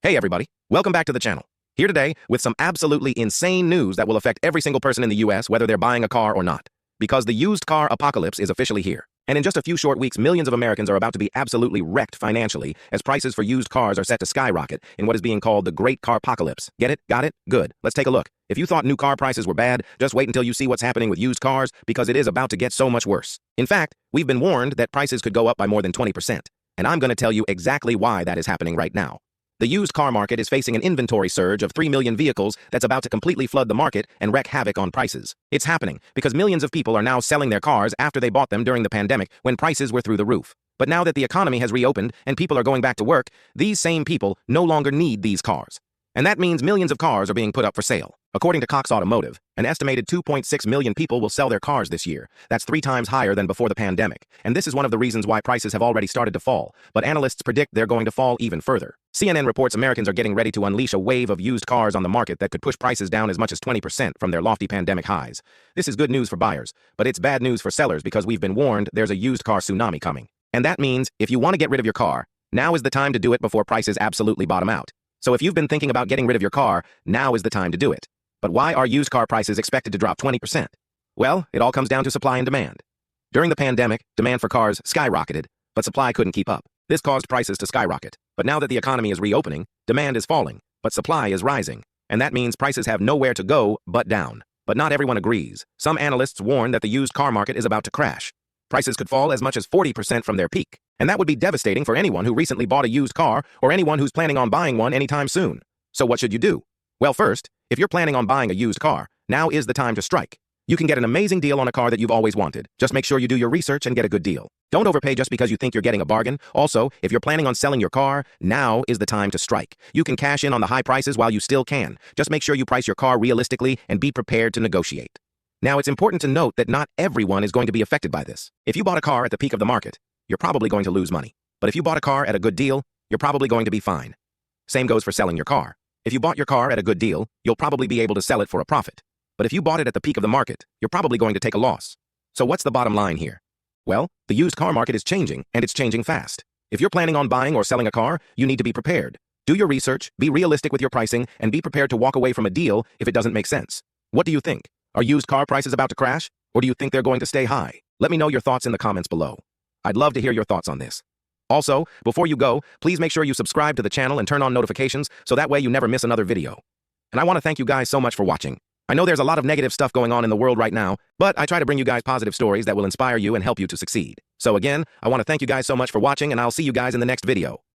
Hey everybody, welcome back to the channel. Here today with some absolutely insane news that will affect every single person in the US whether they're buying a car or not. Because the used car apocalypse is officially here. And in just a few short weeks, millions of Americans are about to be absolutely wrecked financially as prices for used cars are set to skyrocket in what is being called the Great Car Apocalypse. Get it? Got it? Good. Let's take a look. If you thought new car prices were bad, just wait until you see what's happening with used cars because it is about to get so much worse. In fact, we've been warned that prices could go up by more than 20%. And I'm going to tell you exactly why that is happening right now. The used car market is facing an inventory surge of 3 million vehicles that's about to completely flood the market and wreak havoc on prices. It's happening because millions of people are now selling their cars after they bought them during the pandemic when prices were through the roof. But now that the economy has reopened and people are going back to work, these same people no longer need these cars. And that means millions of cars are being put up for sale. According to Cox Automotive, an estimated 2.6 million people will sell their cars this year. That's 3 times higher than before the pandemic. And this is one of the reasons why prices have already started to fall. But analysts predict they're going to fall even further. CNN reports Americans are getting ready to unleash a wave of used cars on the market that could push prices down as much as 20% from their lofty pandemic highs. This is good news for buyers, but it's bad news for sellers because we've been warned there's a used car tsunami coming. And that means if you want to get rid of your car, now is the time to do it before prices absolutely bottom out. So if you've been thinking about getting rid of your car, now is the time to do it. But why are used car prices expected to drop 20%? Well, it all comes down to supply and demand. During the pandemic, demand for cars skyrocketed, but supply couldn't keep up. This caused prices to skyrocket. But now that the economy is reopening, demand is falling, but supply is rising. And that means prices have nowhere to go but down. But not everyone agrees. Some analysts warn that the used car market is about to crash. Prices could fall as much as 40% from their peak. And that would be devastating for anyone who recently bought a used car or anyone who's planning on buying one anytime soon. So what should you do? Well, first, if you're planning on buying a used car, now is the time to strike. You can get an amazing deal on a car that you've always wanted. Just make sure you do your research and get a good deal. Don't overpay just because you think you're getting a bargain. Also, if you're planning on selling your car, now is the time to strike. You can cash in on the high prices while you still can. Just make sure you price your car realistically and be prepared to negotiate. Now, it's important to note that not everyone is going to be affected by this. If you bought a car at the peak of the market, you're probably going to lose money. But if you bought a car at a good deal, you're probably going to be fine. Same goes for selling your car. If you bought your car at a good deal, you'll probably be able to sell it for a profit. But if you bought it at the peak of the market, you're probably going to take a loss. So what's the bottom line here? Well, the used car market is changing, and it's changing fast. If you're planning on buying or selling a car, you need to be prepared. Do your research, be realistic with your pricing, and be prepared to walk away from a deal if it doesn't make sense. What do you think? Are used car prices about to crash, or do you think they're going to stay high? Let me know your thoughts in the comments below. I'd love to hear your thoughts on this. Also, before you go, please make sure you subscribe to the channel and turn on notifications so that way you never miss another video. And I want to thank you guys so much for watching. I know there's a lot of negative stuff going on in the world right now, but I try to bring you guys positive stories that will inspire you and help you to succeed. So again, I want to thank you guys so much for watching, and I'll see you guys in the next video.